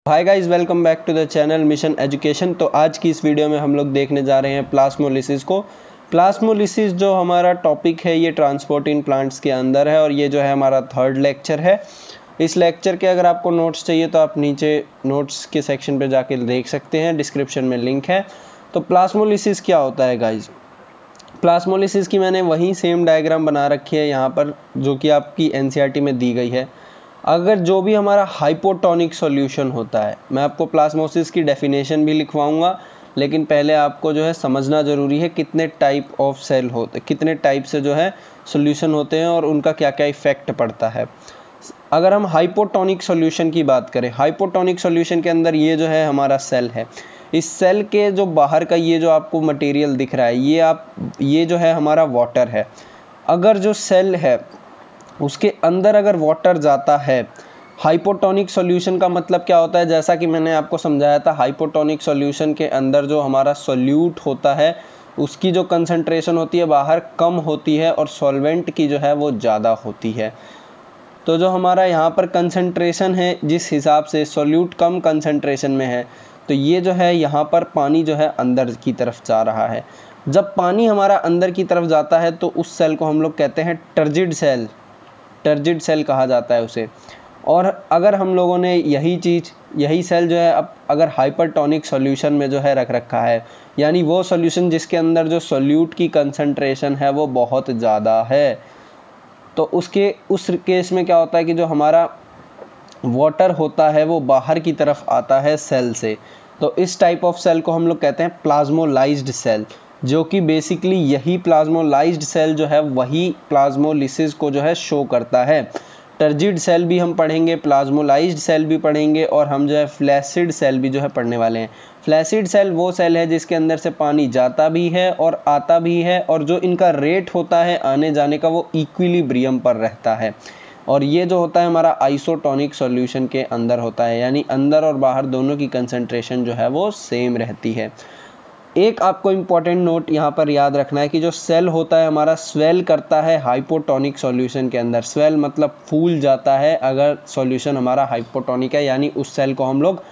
Hi guys, welcome back to the channel mission education. तो आज की इस वीडियो में हम लोग देखने जा रहे हैं प्लाज्मोलिसिस को। प्लाज्मोलिसिस जो हमारा टॉपिक है ये ट्रांसपोर्ट इन प्लांट्स के अंदर है और ये जो है हमारा थर्ड लेक्चर है। इस लेक्चर के अगर आपको नोट्स चाहिए तो आप नीचे नोट्स के सेक्शन पे जाके देख सकते हैं, डिस्क्रिप्शन में लिंक है। तो प्लाज्मोलिसिस क्या होता है गाइज? प्लाज्मोलिसिस की मैंने वही सेम डायग्राम बना रखी है यहाँ पर, जो कि आपकी एनसीईआरटी में दी गई है। अगर जो भी हमारा हाइपोटोनिक सॉल्यूशन होता है, मैं आपको प्लाज्मोसिस की डेफिनेशन भी लिखवाऊंगा, लेकिन पहले आपको जो है समझना ज़रूरी है कितने टाइप ऑफ सेल होते, कितने टाइप से जो है सॉल्यूशन होते हैं और उनका क्या क्या इफेक्ट पड़ता है। अगर हम हाइपोटोनिक सॉल्यूशन की बात करें, हाइपोटोनिक सॉल्यूशन के अंदर ये जो है हमारा सेल है। इस सेल के जो बाहर का ये जो आपको मटेरियल दिख रहा है, ये जो है हमारा वाटर है। अगर जो सेल है उसके अंदर अगर वाटर जाता है, हाइपोटोनिक सॉल्यूशन का मतलब क्या होता है, जैसा कि मैंने आपको समझाया था, हाइपोटोनिक सॉल्यूशन के अंदर जो हमारा सोल्यूट होता है उसकी जो कंसंट्रेशन होती है बाहर कम होती है और सॉल्वेंट की जो है वो ज़्यादा होती है। तो जो हमारा यहाँ पर कंसंट्रेशन है, जिस हिसाब से सोल्यूट कम कंसंट्रेशन में है, तो ये जो है यहाँ पर पानी जो है अंदर की तरफ जा रहा है। जब पानी हमारा अंदर की तरफ जाता है तो उस सेल को हम लोग कहते हैं टर्जिड सेल, टर्जिड सेल कहा जाता है उसे। और अगर हम लोगों ने यही सेल जो है अब अगर हाइपरटोनिक सॉल्यूशन में जो है रख रखा है, यानी वो सॉल्यूशन जिसके अंदर जो सोल्यूट की कंसंट्रेशन है वो बहुत ज़्यादा है, तो उस केस में क्या होता है कि जो हमारा वाटर होता है वो बाहर की तरफ आता है सेल से। तो इस टाइप ऑफ सेल को हम लोग कहते हैं प्लाज्मोलाइज्ड सेल, जो कि बेसिकली यही प्लाज्मोलाइज्ड सेल जो है वही प्लाज्मोलिसिस को जो है शो करता है। टर्जिड सेल भी हम पढ़ेंगे, प्लाज्मोलाइज्ड सेल भी पढ़ेंगे और हम जो है फ्लैसिड सेल भी जो है पढ़ने वाले हैं। फ्लैसिड सेल वो सेल है जिसके अंदर से पानी जाता भी है और आता भी है, और जो इनका रेट होता है आने जाने का वो इक्विलिब्रियम पर रहता है। और ये जो होता है हमारा आइसोटोनिक सॉल्यूशन के अंदर होता है, यानी अंदर और बाहर दोनों की कंसंट्रेशन जो है वो सेम रहती है। एक आपको इम्पॉर्टेंट नोट यहाँ पर याद रखना है कि जो सेल होता है हमारा स्वेल करता है हाइपोटोनिक सॉल्यूशन के अंदर। स्वेल मतलब फूल जाता है अगर सॉल्यूशन हमारा हाइपोटोनिक है, यानी उस सेल को हम लोग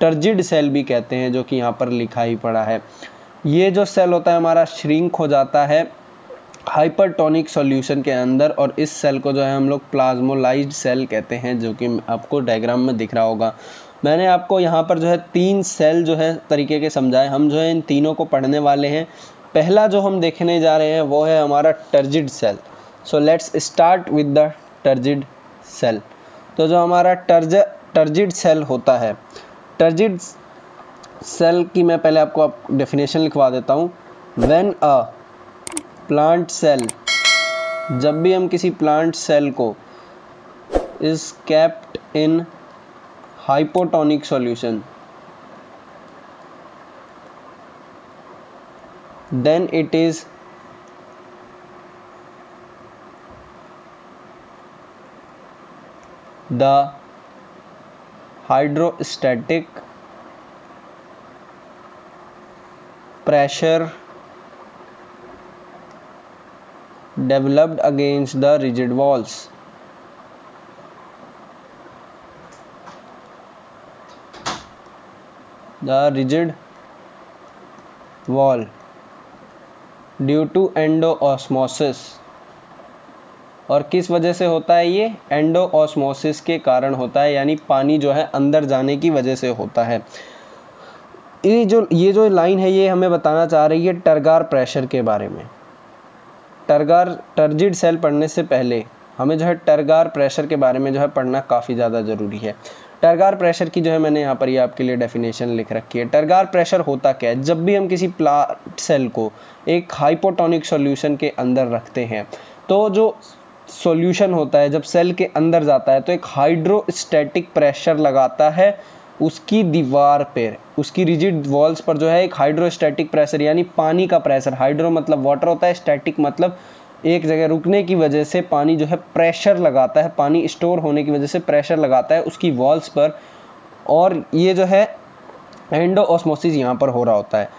टर्जिड सेल भी कहते हैं, जो कि यहाँ पर लिखा ही पड़ा है। ये जो सेल होता है हमारा श्रिंक हो जाता है हाइपरटोनिक सॉल्यूशन के अंदर, और इस सेल को जो है हम लोग प्लाज्मोलाइज्ड सेल कहते हैं, जो कि आपको डायग्राम में दिख रहा होगा। मैंने आपको यहाँ पर जो है 3 सेल जो है तरीके के समझाए, हम जो है इन तीनों को पढ़ने वाले हैं। पहला जो हम देखने जा रहे हैं वो है हमारा turgid cell. So let's start with the turgid cell. तो जो हमारा टर्जिड सेल होता है, टर्जिड सेल की मैं पहले आपको डेफिनेशन लिखवा देता हूँ। व्हेन अ प्लांट सेल, जब भी हम किसी प्लांट सेल को is kept in hypotonic solution, then it is the hydrostatic pressure developed against the rigid walls. The rigid wall due to endosmosis. और किस वजह से होता है ये? एंडोऑस्मोसिस के कारण होता है, यानी पानी जो है अंदर जाने की वजह से होता है। ये जो लाइन है ये हमें बताना चाह रही है टरगार प्रेशर के बारे में। टर्जिड सेल पढ़ने से पहले हमें जो है टरगार प्रेशर के बारे में जो है पढ़ना काफ़ी ज़्यादा ज़रूरी है। टरगार प्रेशर की जो है मैंने यहाँ पर ये आपके लिए डेफिनेशन लिख रखी है। टरगार प्रेशर होता क्या है? जब भी हम किसी प्लांट सेल को एक हाइपोटोनिक सॉल्यूशन के अंदर रखते हैं, तो जो सॉल्यूशन होता है जब सेल के अंदर जाता है तो एक हाइड्रोस्टैटिक प्रेशर लगाता है उसकी दीवार पर, उसकी रिजिड वॉल्स पर जो है एक हाइड्रोस्टैटिक प्रेशर, यानी पानी का प्रेशर। हाइड्रो मतलब वाटर होता है, स्टैटिक मतलब एक जगह रुकने की वजह से पानी जो है प्रेशर लगाता है, पानी स्टोर होने की वजह से प्रेशर लगाता है उसकी वॉल्स पर, और ये जो है एंडोऑस्मोसिस यहाँ पर हो रहा होता है।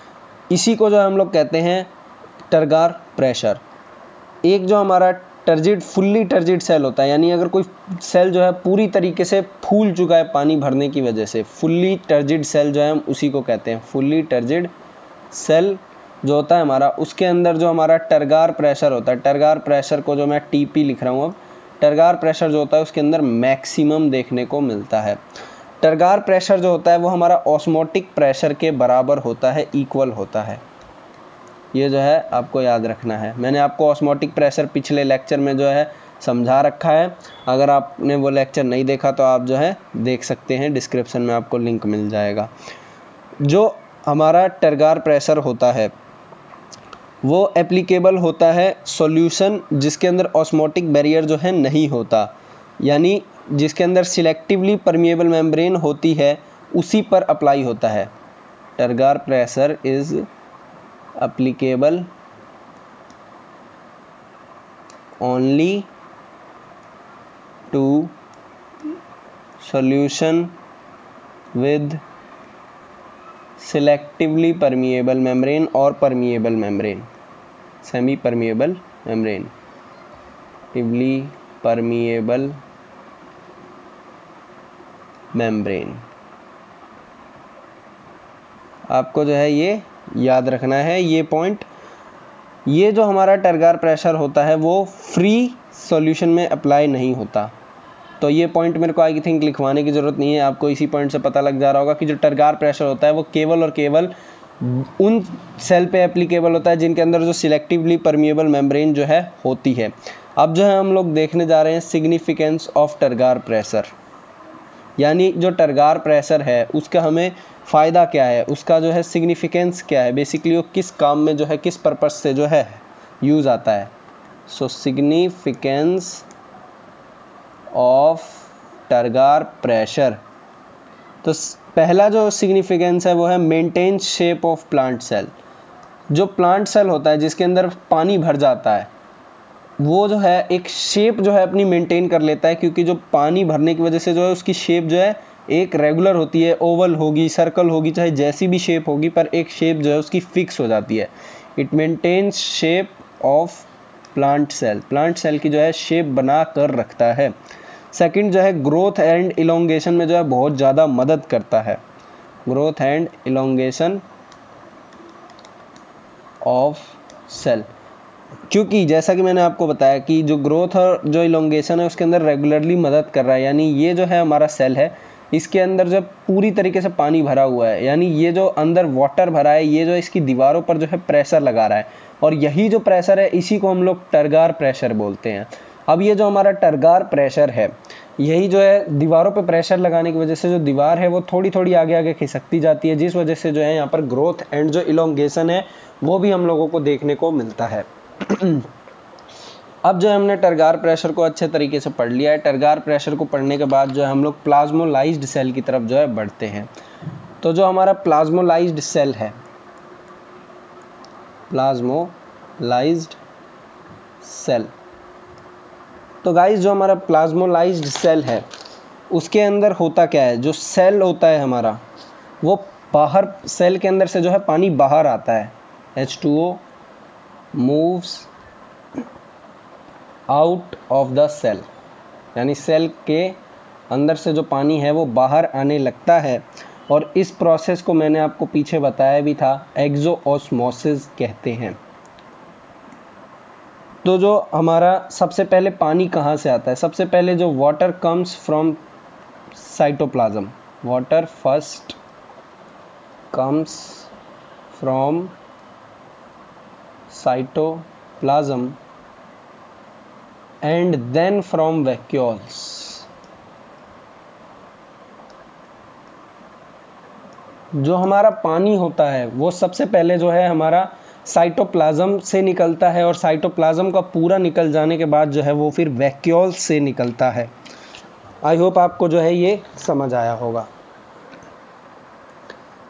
इसी को जो हम लोग कहते हैं टरगार प्रेशर। एक जो हमारा टर्जिड फुल्ली टर्जिड सेल होता है, यानी अगर कोई सेल जो है पूरी तरीके से फूल चुका है पानी भरने की वजह से, फुल्ली टर्जिड सेल जो है हम उसी को कहते हैं। फुल्ली टर्जिड सेल जो होता है हमारा, उसके अंदर जो हमारा टर्गार प्रेशर होता है, टर्गार प्रेशर को जो मैं टीपी लिख रहा हूँ अब, टर्गार प्रेशर जो होता है उसके अंदर मैक्सिमम देखने को मिलता है। टर्गार प्रेशर जो होता है वो हमारा ऑस्मोटिक प्रेशर के बराबर होता है, इक्वल होता है। ये जो है आपको याद रखना है। मैंने आपको ऑस्मोटिक प्रेशर पिछले लेक्चर में जो है समझा रखा है, अगर आपने वो लेक्चर नहीं देखा तो आप जो है देख सकते हैं, डिस्क्रिप्शन में आपको लिंक मिल जाएगा। जो हमारा टर्गार प्रेशर होता है वो एप्लीकेबल होता है सॉल्यूशन जिसके अंदर ऑस्मोटिक बैरियर जो है नहीं होता, यानी जिसके अंदर सिलेक्टिवली परमिएबल मेम्ब्रेन होती है उसी पर अप्लाई होता है। Turgor pressure is applicable only to solution with selectively permeable membrane or permeable membrane, semi permeable membrane, selectively permeable membrane। आपको जो है ये याद रखना है ये पॉइंट। ये जो हमारा टर्गार प्रेशर होता है वो फ्री सॉल्यूशन में अप्लाई नहीं होता, तो ये पॉइंट मेरे को आई थिंक लिखवाने की ज़रूरत नहीं है, आपको इसी पॉइंट से पता लग जा रहा होगा कि जो टर्गार प्रेशर होता है वो केवल और केवल उन सेल पे एप्लीकेबल होता है जिनके अंदर जो सिलेक्टिवली परमिएबल मेम्ब्रेन जो है होती है। अब जो है हम लोग देखने जा रहे हैं सिग्निफिकेंस ऑफ टर्गार प्रेशर, यानी जो टर्गार प्रेशर है उसका हमें फ़ायदा क्या है, उसका जो है सिग्निफिकेंस क्या है, बेसिकली वो किस काम में जो है किस पर्पज़ से जो है यूज़ आता है। So significance of turgor pressure, तो पहला जो सिग्निफिकेंस है वो है maintain shape of plant cell. जो प्लांट सेल होता है जिसके अंदर पानी भर जाता है वो जो है एक शेप जो है अपनी मेंटेन कर लेता है, क्योंकि जो पानी भरने की वजह से जो है उसकी शेप जो है एक रेगुलर होती है, ओवल होगी, सर्कल होगी, चाहे जैसी भी शेप होगी, पर एक शेप जो है उसकी फिक्स हो जाती है। It maintains shape of plant cell, plant cell की जो है शेप बना कर रखता है। सेकंड जो है ग्रोथ एंड इलोंगेशन में जो है बहुत ज़्यादा मदद करता है, growth and elongation of cell, क्योंकि जैसा कि मैंने आपको बताया कि जो ग्रोथ और जो इलोंगेशन है उसके अंदर रेगुलरली मदद कर रहा है, यानी ये जो है हमारा सेल है इसके अंदर जब पूरी तरीके से पानी भरा हुआ है, यानी ये जो अंदर वाटर भरा है ये जो इसकी दीवारों पर जो है प्रेशर लगा रहा है, और यही जो प्रेशर है इसी को हम लोग टर्गार प्रेशर बोलते हैं। अब ये जो हमारा टर्गार प्रेशर है यही जो है दीवारों पे प्रेशर लगाने की वजह से जो दीवार है वो थोड़ी थोड़ी आगे आगे खिसकती जाती है, जिस वजह से जो है यहाँ पर ग्रोथ एंड जो इलोंगेशन है वो भी हम लोगों को देखने को मिलता है। अब जो हमने टर्गार प्रेशर को अच्छे तरीके से पढ़ लिया है, टर्गार प्रेशर को पढ़ने के बाद जो है हम लोग प्लाज्मोलाइज्ड सेल की तरफ जो है बढ़ते हैं। तो जो हमारा प्लाज्मोलाइज्ड सेल है, प्लाज्मोलाइज्ड सेल, तो गाइस जो हमारा प्लाज्मोलाइज्ड सेल है उसके अंदर होता क्या है, जो सेल होता है हमारा वो बाहर, सेल के अंदर से जो है पानी बाहर आता है, H2O moves out of the cell, यानी सेल के अंदर से जो पानी है वो बाहर आने लगता है, और इस प्रोसेस को मैंने आपको पीछे बताया भी था, एक्सोऑस्मोसिस कहते हैं। तो जो हमारा सबसे पहले पानी कहाँ से आता है, सबसे पहले जो water comes from cytoplasm, water first comes from cytoplasm and then from vacuoles. जो हमारा पानी होता है वो सबसे पहले जो है हमारा साइटोप्लाज्म से निकलता है, और साइटोप्लाज्म का पूरा निकल जाने के बाद जो है वो फिर वैक्यूल्स से निकलता है। आई होप आपको जो है ये समझ आया होगा।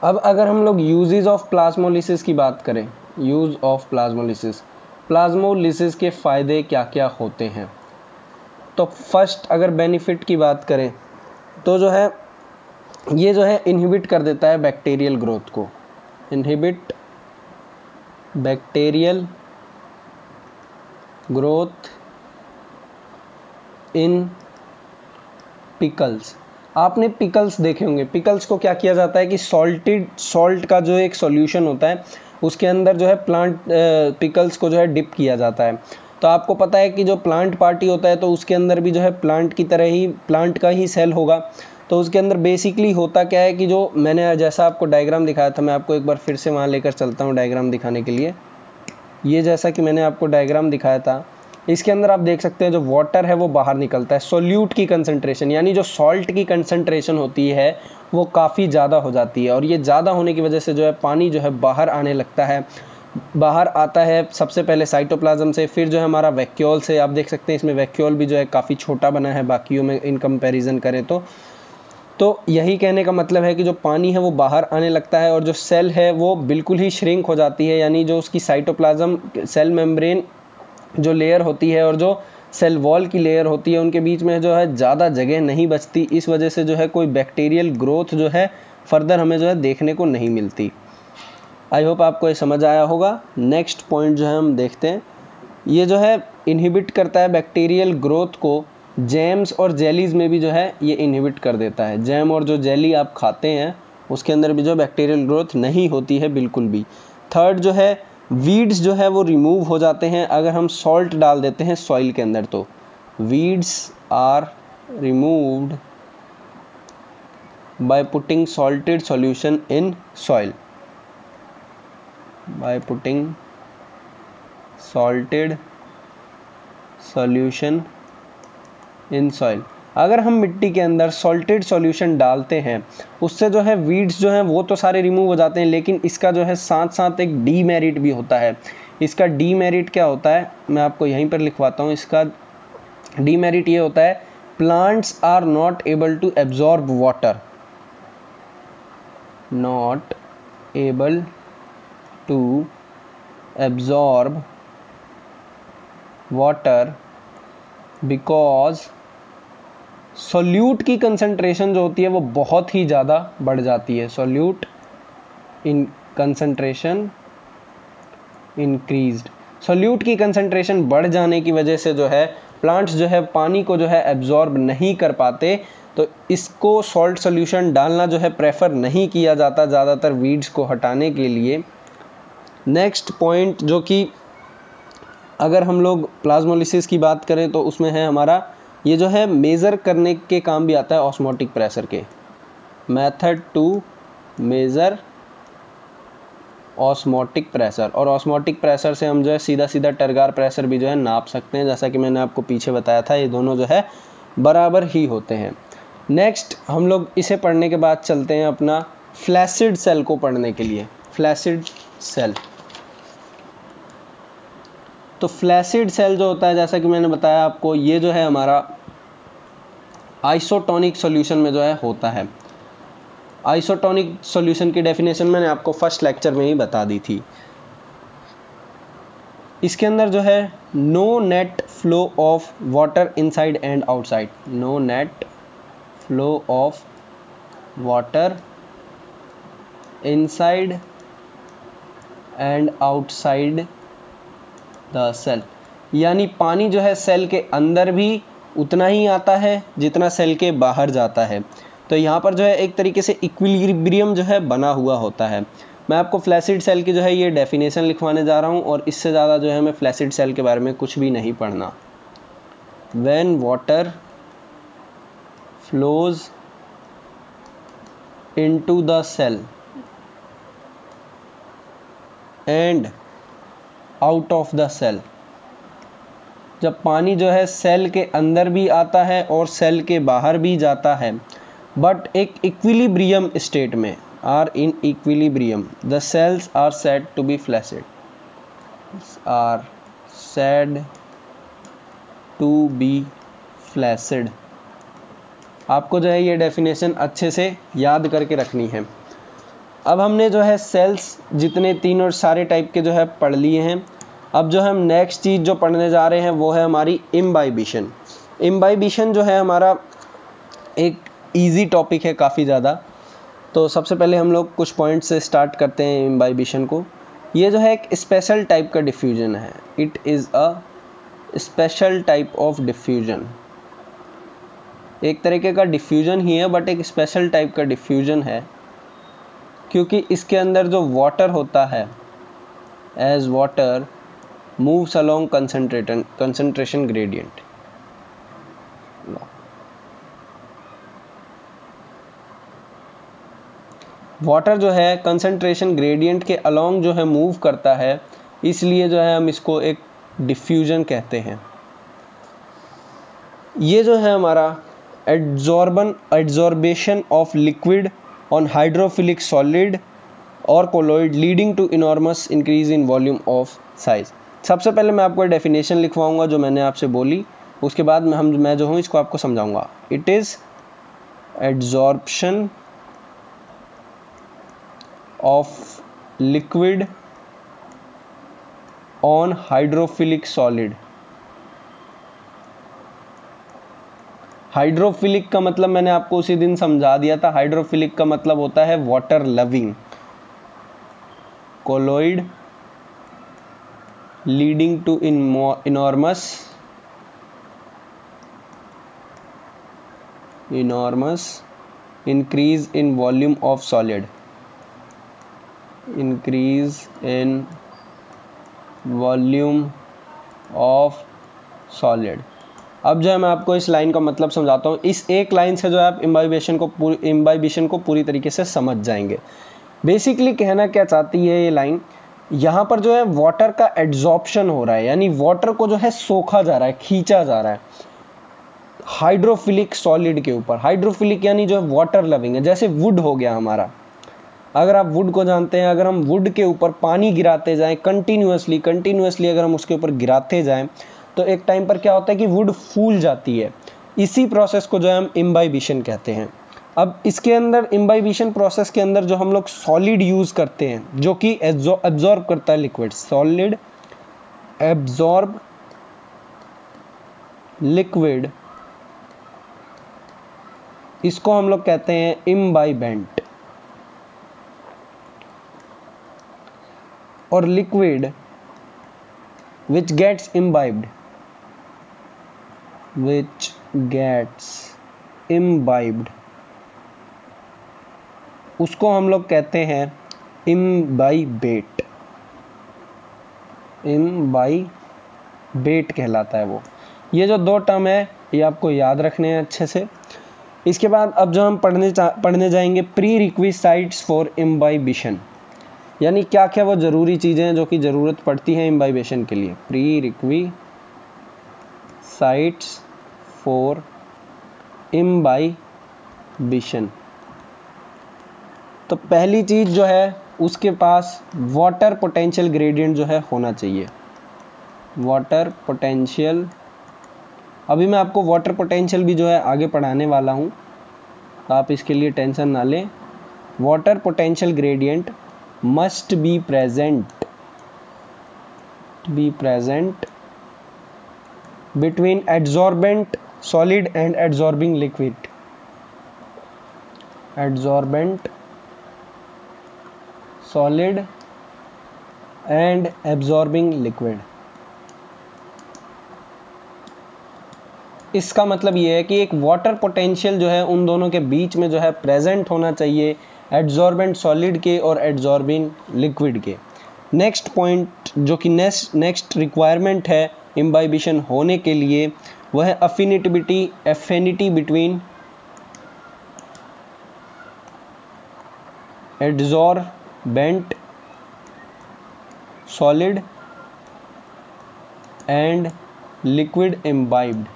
अब अगर हम लोग यूजेस ऑफ प्लाज्मोलिसिस की बात करें, यूज ऑफ प्लाज्मोलिसिस, प्लाज्मोलिसिस के फ़ायदे क्या क्या होते हैं, तो फर्स्ट अगर बेनिफिट की बात करें तो जो है ये जो है इनहिबिट कर देता है बैक्टीरियल ग्रोथ को, inhibit bacterial growth in pickles. आपने पिकल्स देखे होंगे। पिकल्स को क्या किया जाता है कि सॉल्ट का जो एक सॉल्यूशन होता है उसके अंदर जो है प्लांट पिकल्स को जो है डिप किया जाता है। तो आपको पता है कि जो प्लांट पार्टी होता है तो उसके अंदर भी जो है प्लांट की तरह ही प्लांट का ही सेल होगा। तो उसके अंदर बेसिकली होता क्या है कि जो मैंने जैसा आपको डायग्राम दिखाया था, मैं आपको एक बार फिर से वहाँ लेकर चलता हूँ डायग्राम दिखाने के लिए। ये जैसा कि मैंने आपको डायग्राम दिखाया था, इसके अंदर आप देख सकते हैं जो वाटर है वो बाहर निकलता है। सोल्यूट की कंसंट्रेशन यानी जो सॉल्ट की कंसंट्रेशन होती है वो काफ़ी ज़्यादा हो जाती है, और ये ज़्यादा होने की वजह से जो है पानी जो है बाहर आने लगता है। बाहर आता है सबसे पहले साइटोप्लाज्म से, फिर जो है हमारा वैक्यूल से। आप देख सकते हैं इसमें वैक्यूल भी जो है काफ़ी छोटा बना है बाकियों में इन कंपैरिजन करें तो यही कहने का मतलब है कि जो पानी है वो बाहर आने लगता है और जो सेल है वो बिल्कुल ही श्रिंक हो जाती है, यानी जो उसकी साइटोप्लाज्म सेल मेम्ब्रेन जो लेयर होती है और जो सेल वॉल की लेयर होती है उनके बीच में जो है ज़्यादा जगह नहीं बचती। इस वजह से जो है कोई बैक्टीरियल ग्रोथ जो है फर्दर हमें जो है देखने को नहीं मिलती। आई होप आपको ये समझ आया होगा। नेक्स्ट पॉइंट जो है हम देखते हैं, ये जो है इनहिबिट करता है बैक्टीरियल ग्रोथ को। जैम्स और जेलीज में भी जो है ये इनहिबिट कर देता है। जैम और जो जेली आप खाते हैं उसके अंदर भी जो बैक्टीरियल ग्रोथ नहीं होती है बिल्कुल भी। थर्ड जो है वीड्स जो है वो रिमूव हो जाते हैं अगर हम सॉल्ट डाल देते हैं सॉइल के अंदर। तो weeds are removed by putting salted solution in soil. By putting salted solution in soil. अगर हम मिट्टी के अंदर सॉल्टेड सॉल्यूशन डालते हैं उससे जो है वीड्स जो हैं वो तो सारे रिमूव हो जाते हैं, लेकिन इसका जो है साथ साथ एक डीमेरिट भी होता है। इसका डीमेरिट क्या होता है मैं आपको यहीं पर लिखवाता हूँ। इसका डीमेरिट ये होता है, plants are not able to absorb water, not able to absorb water because solute की कंसंट्रेशन जो होती है वो बहुत ही ज़्यादा बढ़ जाती है। Solute in concentration increased. Solute की कंसंट्रेशन बढ़ जाने की वजह से जो है प्लांट्स जो है पानी को जो है एब्जॉर्ब नहीं कर पाते, तो इसको सॉल्ट सोल्यूशन डालना जो है प्रेफर नहीं किया जाता ज़्यादातर वीड्स को हटाने के लिए। नेक्स्ट पॉइंट जो कि अगर हम लोग प्लाज्मोलिसिस की बात करें तो उसमें है हमारा ये जो है मेज़र करने के काम भी आता है ऑस्मोटिक प्रेशर के। Method to measure osmotic pressure, और ऑस्मोटिक प्रेशर से हम जो है सीधा सीधा टरगार प्रेशर भी जो है नाप सकते हैं। जैसा कि मैंने आपको पीछे बताया था ये दोनों जो है बराबर ही होते हैं। नेक्स्ट हम लोग इसे पढ़ने के बाद चलते हैं अपना फ्लैसिड सेल को पढ़ने के लिए। फ्लैसिड सेल, तो फ्लैसिड सेल जो होता है जैसा कि मैंने बताया आपको, ये जो है हमारा आइसोटोनिक सॉल्यूशन में जो है होता है। आइसोटोनिक सॉल्यूशन की डेफिनेशन मैंने आपको फर्स्ट लेक्चर में ही बता दी थी। इसके अंदर जो है no net flow of water inside and outside, no net flow of water inside and outside the cell, यानी पानी जो है सेल के अंदर भी उतना ही आता है जितना सेल के बाहर जाता है। तो यहाँ पर जो है एक तरीके से इक्विलिब्रियम जो है बना हुआ होता है। मैं आपको फ्लैसिड सेल की जो है ये डेफिनेशन लिखवाने जा रहा हूँ, और इससे ज़्यादा जो है हमें फ्लैसिड सेल के बारे में कुछ भी नहीं पढ़ना। When water flows into the cell and out of the cell, जब पानी जो है सेल के अंदर भी आता है और सेल के बाहर भी जाता है, बट एक इक्विलिब्रियम स्टेट में, or in equilibrium, the cells are said to be flaccid, or said to be flaccid. आपको जो है ये डेफिनेशन अच्छे से याद करके रखनी है। अब हमने जो है सेल्स जितने तीन और सारे टाइप के जो है पढ़ लिए हैं। अब जो हम नेक्स्ट चीज़ जो पढ़ने जा रहे हैं वो है हमारी इम्बाइबिशन। इम्बाइबिशन जो है हमारा एक इजी टॉपिक है काफ़ी ज़्यादा। तो सबसे पहले हम लोग कुछ पॉइंट से स्टार्ट करते हैं इम्बाइबिशन को। ये जो है एक स्पेशल टाइप का डिफ्यूजन है। It is a special type of diffusion. एक तरीके का डिफ्यूजन ही है, बट एक स्पेशल टाइप का डिफ्यूजन है, क्योंकि इसके अंदर जो वाटर होता है, as water moves along concentration gradient. Water जो है कंसंट्रेशन ग्रेडियंट के अलोंग जो है मूव करता है, इसलिए जो है हम इसको एक डिफ्यूजन कहते हैं। ये जो है हमारा adsorption of liquid on hydrophilic solid और colloid leading to enormous increase in volume of size. सबसे पहले मैं आपको डेफिनेशन लिखवाऊंगा जो मैंने आपसे बोली, उसके बाद मैं जो हूँ इसको आपको समझाऊंगा। It is adsorption of liquid on hydrophilic solid. Hydrophilic का मतलब मैंने आपको उसी दिन समझा दिया था। हाइड्रोफिलिक का मतलब होता है water loving. Colloid leading to enormous increase in volume of solid. Increase in volume of solid. अब जो है मैं आपको इस लाइन का मतलब समझाता हूँ। इस एक लाइन से जो है आप इम्बाइबिशन को पूरी तरीके से समझ जाएंगे। बेसिकली कहना क्या चाहती है ये लाइन, यहाँ पर जो है वाटर का एड्जॉर्प्शन हो रहा है, यानी वाटर को जो है सोखा जा रहा है, खींचा जा रहा है हाइड्रोफिलिक सॉलिड के ऊपर। हाइड्रोफिलिक यानी जो है वाटर लविंग है। जैसे वुड हो गया हमारा, अगर आप वुड को जानते हैं, अगर हम वुड के ऊपर पानी गिराते जाएं कंटिन्यूअसली अगर हम उसके ऊपर गिराते जाएं तो एक टाइम पर क्या होता है कि वुड फूल जाती है। इसी प्रोसेस को जो है हम इम्बाइबिशन कहते हैं। अब इसके अंदर इम्बाइबिशन प्रोसेस के अंदर जो हम लोग सॉलिड यूज करते हैं जो कि एब्जॉर्ब करता है लिक्विड, सॉलिड एब्जॉर्ब लिक्विड, इसको हम लोग कहते हैं इम्बाइबेंट। और लिक्विड which gets imbibed उसको हम लोग कहते हैं इम्बाइबेट। इम्बाइबेट कहलाता है वो। ये जो दो टर्म है ये आपको याद रखने हैं अच्छे से। इसके बाद अब जो हम पढ़ने जाएंगे प्री रिक्विसाइट्स फॉर इम्बाइबिशन, यानी क्या क्या वो ज़रूरी चीज़ें हैं जो कि ज़रूरत पड़ती हैं इम्बाइबिशन के लिए। Prerequisites for imbibition. तो पहली चीज़ जो है उसके पास वाटर पोटेंशियल ग्रेडियंट जो है होना चाहिए। वाटर पोटेंशियल, अभी मैं आपको वाटर पोटेंशियल भी जो है आगे पढ़ाने वाला हूँ, तो आप इसके लिए टेंशन ना लें। Water potential gradient must be present between adsorbent solid and adsorbing liquid. Adsorbent solid and absorbing liquid। इसका मतलब ये है कि एक वाटर पोटेंशियल जो है उन दोनों के बीच में जो है प्रेजेंट होना चाहिए, एड्जॉर्बेंट सॉलिड के और एड्जॉर्बिंग लिक्विड के। नेक्स्ट पॉइंट जो कि नेक्स्ट रिक्वायरमेंट है इम्बाइबिशन होने के लिए, वह है affinity between adsorbent solid and liquid imbibed.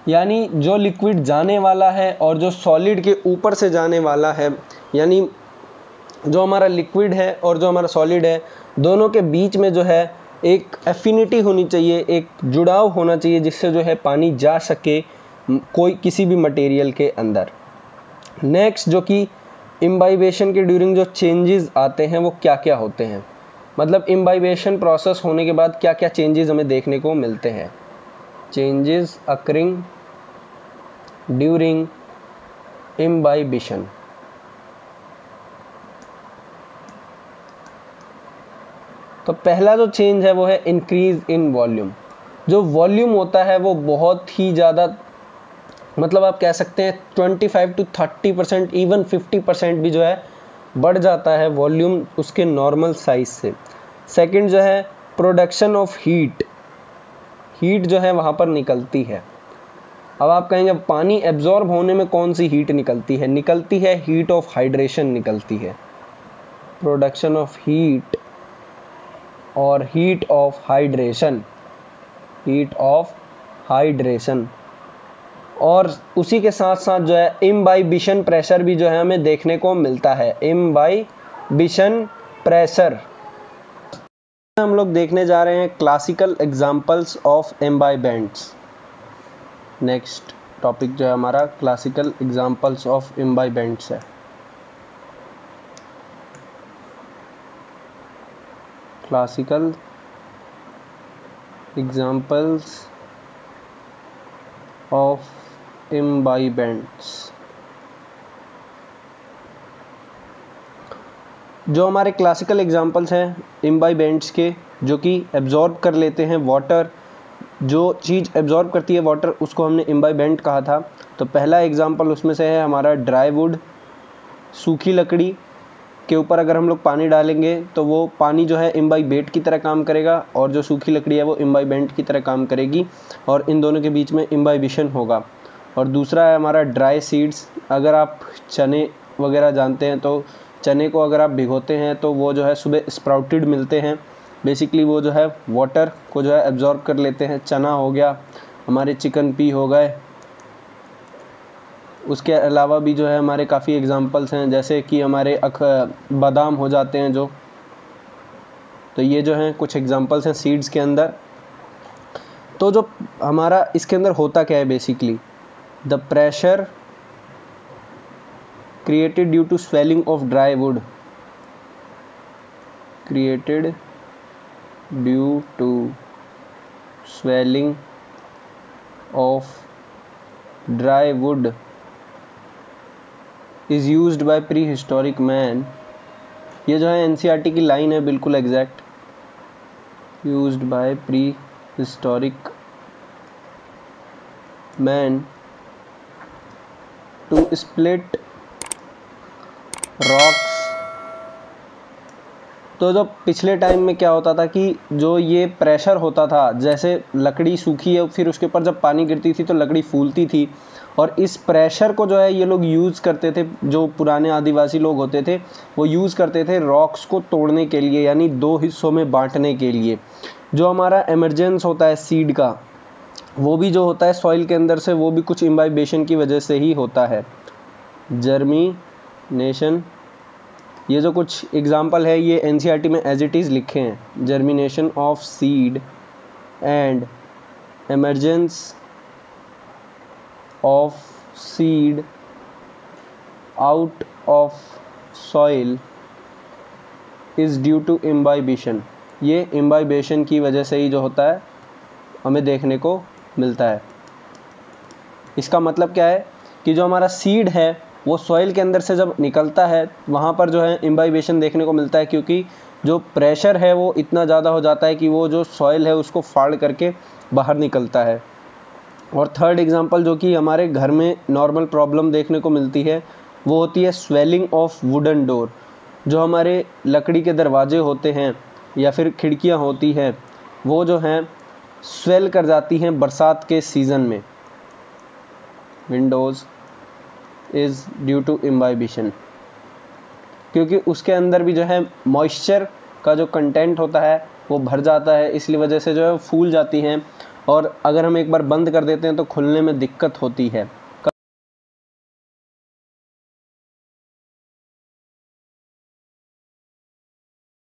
यानी जो लिक्विड जाने वाला है और जो सॉलिड के ऊपर से जाने वाला है, यानी जो हमारा लिक्विड है और जो हमारा सॉलिड है, दोनों के बीच में जो है एक एफिनिटी होनी चाहिए, एक जुड़ाव होना चाहिए जिससे जो है पानी जा सके कोई किसी भी मटेरियल के अंदर। नेक्स्ट जो कि इम्बाइबेशन के ड्यूरिंग जो चेंजेस आते हैं वो क्या क्या होते हैं, मतलब इम्बाइबेशन प्रोसेस होने के बाद क्या क्या चेंजेस हमें देखने को मिलते हैं। Changes occurring during imbibition. तो पहला जो चेंज है वो है इंक्रीज इन वॉल्यूम। जो वॉल्यूम होता है वो बहुत ही ज़्यादा, मतलब आप कह सकते हैं 25 to 30%, इवन 50% भी जो है बढ़ जाता है वॉल्यूम उसके नॉर्मल साइज से। सेकंड जो है प्रोडक्शन ऑफ हीट, हीट जो है वहाँ पर निकलती है। अब आप कहेंगे पानी एब्जॉर्ब होने में कौन सी हीट निकलती है? निकलती है हीट ऑफ हाइड्रेशन निकलती है। प्रोडक्शन ऑफ हीट और heat of hydration, heat of hydration. और उसी के साथ साथ जो है इम्बाइबिशन प्रेशर भी जो है हमें देखने को मिलता है। इम्बाइबिशन प्रेशर हम लोग देखने जा रहे हैं classical examples of imbibants. Next topic जो है हमारा क्लासिकल एग्जांपल्स ऑफ इम्बाइबेंट्स है। Classical examples of imbibants. जो हमारे क्लासिकल एग्जांपल्स हैं इम्बाइबेंट्स के, जो कि एब्जॉर्ब कर लेते हैं वाटर, जो चीज़ एब्जॉर्ब करती है वाटर उसको हमने इम्बाइबेंट कहा था। तो पहला एग्जांपल उसमें से है हमारा ड्राई वुड। सूखी लकड़ी के ऊपर अगर हम लोग पानी डालेंगे तो वो पानी जो है इम्बाइबेट की तरह काम करेगा, और जो सूखी लकड़ी है वो इम्बाइबेंट की तरह काम करेगी, और इन दोनों के बीच में इम्बाइबिशन होगा। और दूसरा है हमारा ड्राई सीड्स। अगर आप चने वगैरह जानते हैं तो चने को अगर आप भिगोते हैं तो वो जो है सुबह स्प्राउटेड मिलते हैं। बेसिकली वो जो है वाटर को जो है एब्जॉर्ब कर लेते हैं। चना हो गया, हमारे चिकन पी हो गए। उसके अलावा भी जो है हमारे काफ़ी एग्जांपल्स हैं, जैसे कि हमारे बादाम हो जाते हैं जो। तो ये जो हैं कुछ एग्जांपल्स हैं सीड्स के अंदर। तो जो हमारा इसके अंदर होता क्या है basically, the pressure created due to swelling of dry wood, created due to swelling of dry wood is used by prehistoric man। ये जो है एनसीईआरटी की लाइन है बिल्कुल exact. Used by prehistoric man to split rocks। तो जो पिछले time में क्या होता था कि जो ये प्रेशर होता था, जैसे लकड़ी सूखी है फिर उसके ऊपर जब पानी गिरती थी तो लकड़ी फूलती थी, और इस प्रेशर को जो है ये लोग यूज़ करते थे। जो पुराने आदिवासी लोग होते थे वो यूज़ करते थे रॉक्स को तोड़ने के लिए, यानी दो हिस्सों में बांटने के लिए। जो हमारा एमरजेंस होता है सीड का, वो भी जो होता है सॉइल के अंदर से, वो भी कुछ इम्बाइबेशन की वजह से ही होता है। जर्मिनेशन, ये जो कुछ एग्जाम्पल है ये एनसीईआरटी में एज इट इज़ लिखे हैं। Germination of seed and emergence of seed out of soil is due to imbibition. ये इम्बाइबेशन की वजह से ही जो होता है हमें देखने को मिलता है। इसका मतलब क्या है कि जो हमारा सीड है वो सॉइल के अंदर से जब निकलता है वहाँ पर जो है इम्बाइबेशन देखने को मिलता है, क्योंकि जो प्रेशर है वो इतना ज़्यादा हो जाता है कि वो जो सॉइल है उसको फाड़ करके बाहर निकलता है। और थर्ड एग्जांपल जो कि हमारे घर में नॉर्मल प्रॉब्लम देखने को मिलती है वो होती है स्वेलिंग ऑफ वुडन डोर। जो हमारे लकड़ी के दरवाजे होते हैं या फिर खिड़कियाँ होती हैं वो जो हैं स्वेल कर जाती हैं बरसात के सीज़न में। Windows is due to imbibition, क्योंकि उसके अंदर भी जो है मॉइस्चर का जो कंटेंट होता है वो भर जाता है, इसलिए वजह से जो है फूल जाती हैं, और अगर हम एक बार बंद कर देते हैं तो खुलने में दिक्कत होती है।